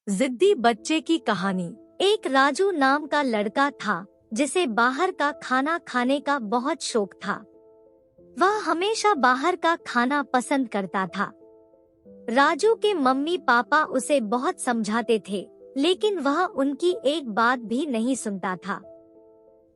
जिद्दी बच्चे की कहानी। एक राजू नाम का लड़का था जिसे बाहर का खाना खाने का बहुत शौक था। वह हमेशा बाहर का खाना पसंद करता था। राजू के मम्मी पापा उसे बहुत समझाते थे, लेकिन वह उनकी एक बात भी नहीं सुनता था।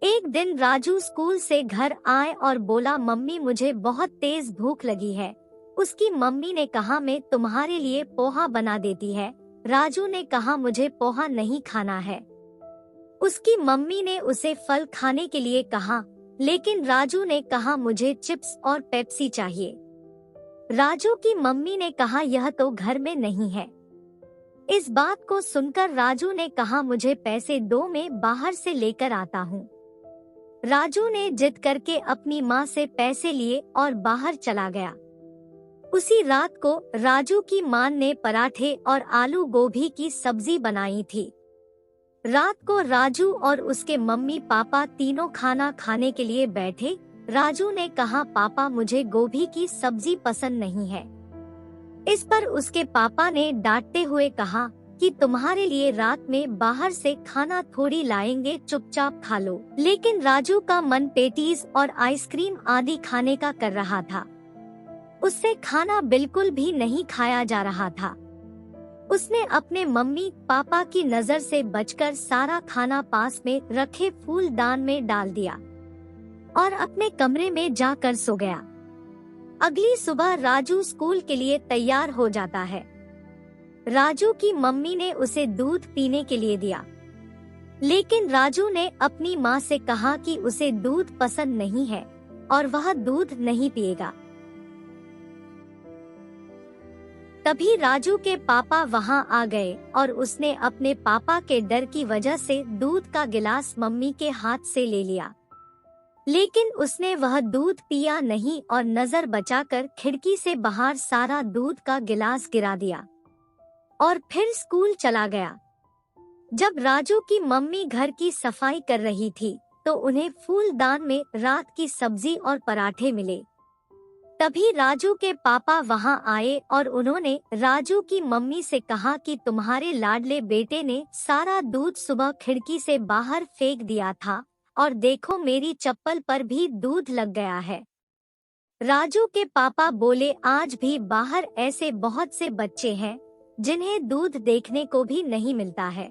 एक दिन राजू स्कूल से घर आए और बोला, मम्मी मुझे बहुत तेज भूख लगी है। उसकी मम्मी ने कहा, मैं तुम्हारे लिए पोहा बना देती है। राजू ने कहा, मुझे पोहा नहीं खाना है। उसकी मम्मी ने उसे फल खाने के लिए कहा, लेकिन राजू ने कहा, मुझे चिप्स और पेप्सी चाहिए। राजू की मम्मी ने कहा, यह तो घर में नहीं है। इस बात को सुनकर राजू ने कहा, मुझे पैसे दो, मैं बाहर से लेकर आता हूँ। राजू ने जिद करके अपनी माँ से पैसे लिए और बाहर चला गया। उसी रात को राजू की मां ने पराठे और आलू गोभी की सब्जी बनाई थी। रात को राजू और उसके मम्मी पापा तीनों खाना खाने के लिए बैठे। राजू ने कहा, पापा मुझे गोभी की सब्जी पसंद नहीं है। इस पर उसके पापा ने डांटते हुए कहा कि तुम्हारे लिए रात में बाहर से खाना थोड़ी लाएंगे, चुपचाप खा लो। लेकिन राजू का मन पेटीज और आइसक्रीम आदि खाने का कर रहा था। उससे खाना बिल्कुल भी नहीं खाया जा रहा था। उसने अपने मम्मी पापा की नजर से बचकर सारा खाना पास में रखे फूलदान में डाल दिया और अपने कमरे में जाकर सो गया। अगली सुबह राजू स्कूल के लिए तैयार हो जाता है। राजू की मम्मी ने उसे दूध पीने के लिए दिया, लेकिन राजू ने अपनी माँ से कहा कि उसे दूध पसंद नहीं है और वह दूध नहीं पिएगा। तभी राजू के पापा वहां आ गए और उसने अपने पापा के डर की वजह से दूध का गिलास मम्मी के हाथ से ले लिया, लेकिन उसने वह दूध पिया नहीं और नजर बचाकर खिड़की से बाहर सारा दूध का गिलास गिरा दिया और फिर स्कूल चला गया। जब राजू की मम्मी घर की सफाई कर रही थी तो उन्हें फूलदान में रात की सब्जी और पराठे मिले। तभी राजू के पापा वहां आए और उन्होंने राजू की मम्मी से कहा कि तुम्हारे लाडले बेटे ने सारा दूध सुबह खिड़की से बाहर फेंक दिया था और देखो मेरी चप्पल पर भी दूध लग गया है। राजू के पापा बोले, आज भी बाहर ऐसे बहुत से बच्चे हैं जिन्हें दूध देखने को भी नहीं मिलता है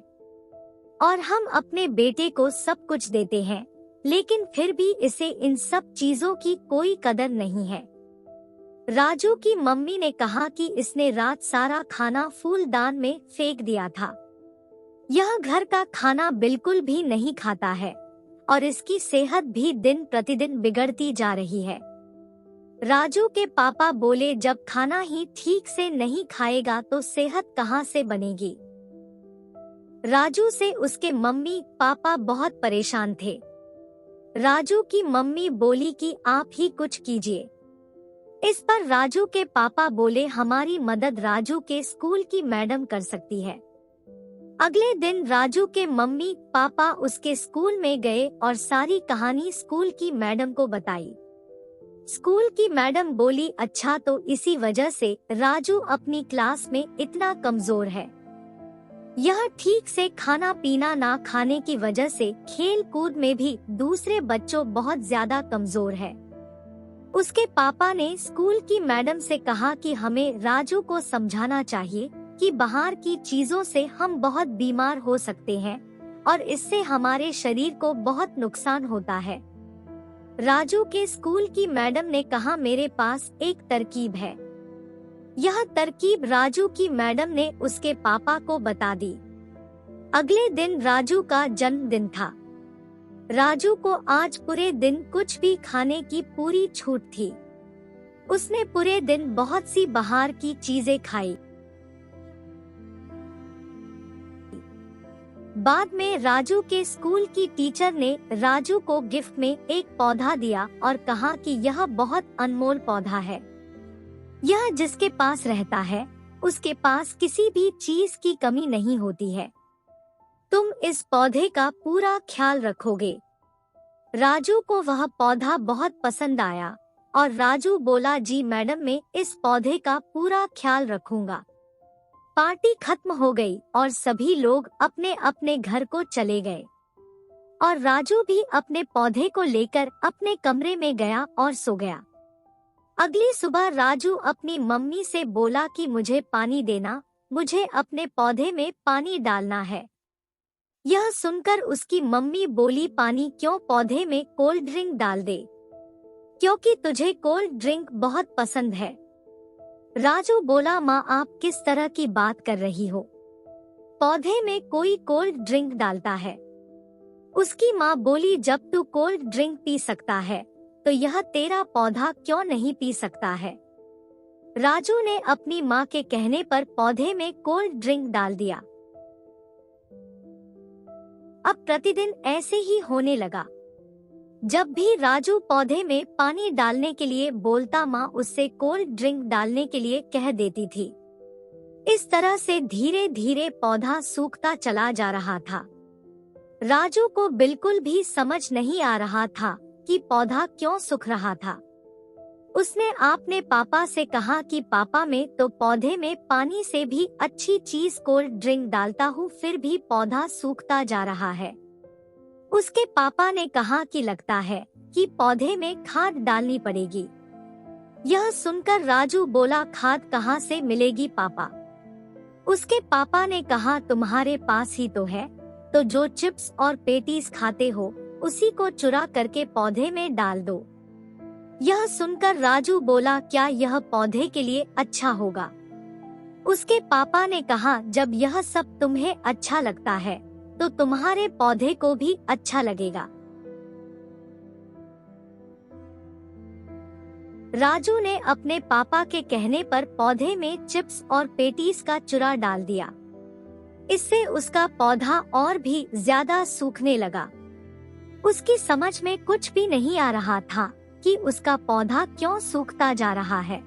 और हम अपने बेटे को सब कुछ देते हैं, लेकिन फिर भी इसे इन सब चीजों की कोई कदर नहीं है। राजू की मम्मी ने कहा कि इसने रात सारा खाना फूलदान में फेंक दिया था। यह घर का खाना बिल्कुल भी नहीं खाता है और इसकी सेहत भी दिन प्रतिदिन बिगड़ती जा रही है। राजू के पापा बोले, जब खाना ही ठीक से नहीं खाएगा तो सेहत कहाँ से बनेगी। राजू से उसके मम्मी पापा बहुत परेशान थे। राजू की मम्मी बोली कि आप ही कुछ कीजिए। इस पर राजू के पापा बोले, हमारी मदद राजू के स्कूल की मैडम कर सकती है। अगले दिन राजू के मम्मी पापा उसके स्कूल में गए और सारी कहानी स्कूल की मैडम को बताई। स्कूल की मैडम बोली, अच्छा तो इसी वजह से राजू अपनी क्लास में इतना कमजोर है। यह ठीक से खाना पीना ना खाने की वजह से खेल कूद में भी दूसरे बच्चों बहुत ज्यादा कमजोर है। उसके पापा ने स्कूल की मैडम से कहा कि हमें राजू को समझाना चाहिए कि बाहर की चीजों से हम बहुत बीमार हो सकते हैं और इससे हमारे शरीर को बहुत नुकसान होता है। राजू के स्कूल की मैडम ने कहा, मेरे पास एक तरकीब है। यह तरकीब राजू की मैडम ने उसके पापा को बता दी। अगले दिन राजू का जन्मदिन था। राजू को आज पूरे दिन कुछ भी खाने की पूरी छूट थी। उसने पूरे दिन बहुत सी बाहर की चीजें खाई। बाद में राजू के स्कूल की टीचर ने राजू को गिफ्ट में एक पौधा दिया और कहा कि यह बहुत अनमोल पौधा है। यह जिसके पास रहता है उसके पास किसी भी चीज की कमी नहीं होती है। तुम इस पौधे का पूरा ख्याल रखोगे। राजू को वह पौधा बहुत पसंद आया और राजू बोला, जी मैडम, मैं इस पौधे का पूरा ख्याल रखूंगा। पार्टी खत्म हो गई और सभी लोग अपने अपने घर को चले गए और राजू भी अपने पौधे को लेकर अपने कमरे में गया और सो गया। अगली सुबह राजू अपनी मम्मी से बोला कि मुझे पानी देना, मुझे अपने पौधे में पानी डालना है। यह सुनकर उसकी मम्मी बोली, पानी क्यों, पौधे में कोल्ड ड्रिंक डाल दे, क्योंकि तुझे कोल्ड ड्रिंक बहुत पसंद है। राजू बोला, माँ आप किस तरह की बात कर रही हो, पौधे में कोई कोल्ड ड्रिंक डालता है। उसकी माँ बोली, जब तू कोल्ड ड्रिंक पी सकता है तो यह तेरा पौधा क्यों नहीं पी सकता है। राजू ने अपनी माँ के कहने पर पौधे में कोल्ड ड्रिंक डाल दिया। अब प्रतिदिन ऐसे ही होने लगा। जब भी राजू पौधे में पानी डालने के लिए बोलता, माँ उससे कोल्ड ड्रिंक डालने के लिए कह देती थी। इस तरह से धीरे धीरे पौधा सूखता चला जा रहा था। राजू को बिल्कुल भी समझ नहीं आ रहा था कि पौधा क्यों सूख रहा था। उसने अपने पापा से कहा कि पापा, मैं तो पौधे में पानी से भी अच्छी चीज कोल्ड ड्रिंक डालता हूँ, फिर भी पौधा सूखता जा रहा है। उसके पापा ने कहा कि लगता है कि पौधे में खाद डालनी पड़ेगी। यह सुनकर राजू बोला, खाद कहाँ से मिलेगी पापा। उसके पापा ने कहा, तुम्हारे पास ही तो है, तो जो चिप्स और पेटीज खाते हो उसी को चुरा करके पौधे में डाल दो। यह सुनकर राजू बोला, क्या यह पौधे के लिए अच्छा होगा। उसके पापा ने कहा, जब यह सब तुम्हें अच्छा लगता है तो तुम्हारे पौधे को भी अच्छा लगेगा। राजू ने अपने पापा के कहने पर पौधे में चिप्स और पेटीज का चूरा डाल दिया। इससे उसका पौधा और भी ज्यादा सूखने लगा। उसकी समझ में कुछ भी नहीं आ रहा था कि उसका पौधा क्यों सूखता जा रहा है।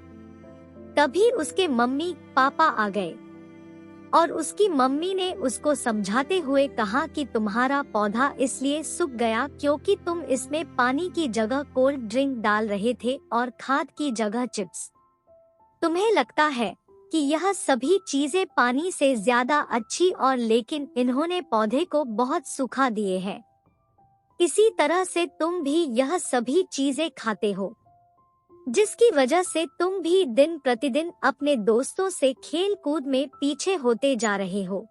तभी उसके मम्मी पापा आ गए और उसकी मम्मी ने उसको समझाते हुए कहा कि तुम्हारा पौधा इसलिए सूख गया क्योंकि तुम इसमें पानी की जगह कोल्ड ड्रिंक डाल रहे थे और खाद की जगह चिप्स। तुम्हें लगता है कि यह सभी चीजें पानी से ज्यादा अच्छी और लेकिन इन्होंने पौधे को बहुत सूखा दिए हैं। इसी तरह से तुम भी यह सभी चीजें खाते हो, जिसकी वजह से तुम भी दिन प्रतिदिन अपने दोस्तों से खेल कूद में पीछे होते जा रहे हो।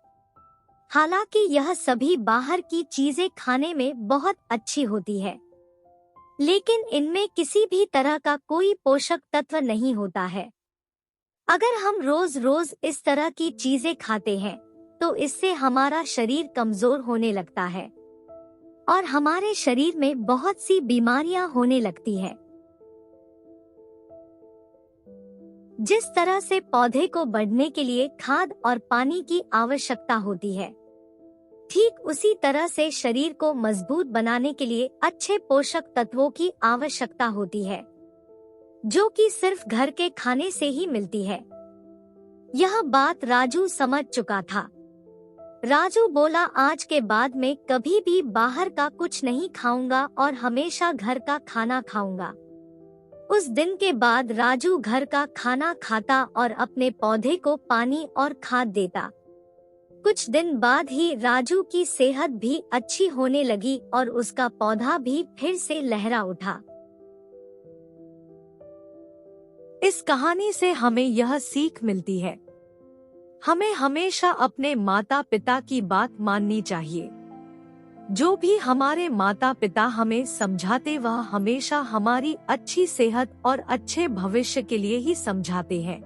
हालांकि यह सभी बाहर की चीजें खाने में बहुत अच्छी होती है, लेकिन इनमें किसी भी तरह का कोई पोषक तत्व नहीं होता है। अगर हम रोज रोज इस तरह की चीजें खाते हैं तो इससे हमारा शरीर कमजोर होने लगता है और हमारे शरीर में बहुत सी बीमारियां होने लगती है। जिस तरह से पौधे को बढ़ने के लिए खाद और पानी की आवश्यकता होती है, ठीक उसी तरह से शरीर को मजबूत बनाने के लिए अच्छे पोषक तत्वों की आवश्यकता होती है, जो कि सिर्फ घर के खाने से ही मिलती है। यह बात राजू समझ चुका था। राजू बोला, आज के बाद मैं कभी भी बाहर का कुछ नहीं खाऊंगा और हमेशा घर का खाना खाऊंगा। उस दिन के बाद राजू घर का खाना खाता और अपने पौधे को पानी और खाद देता। कुछ दिन बाद ही राजू की सेहत भी अच्छी होने लगी और उसका पौधा भी फिर से लहरा उठा। इस कहानी से हमें यह सीख मिलती है, हमें हमेशा अपने माता पिता की बात माननी चाहिए। जो भी हमारे माता पिता हमें समझाते वह हमेशा हमारी अच्छी सेहत और अच्छे भविष्य के लिए ही समझाते हैं।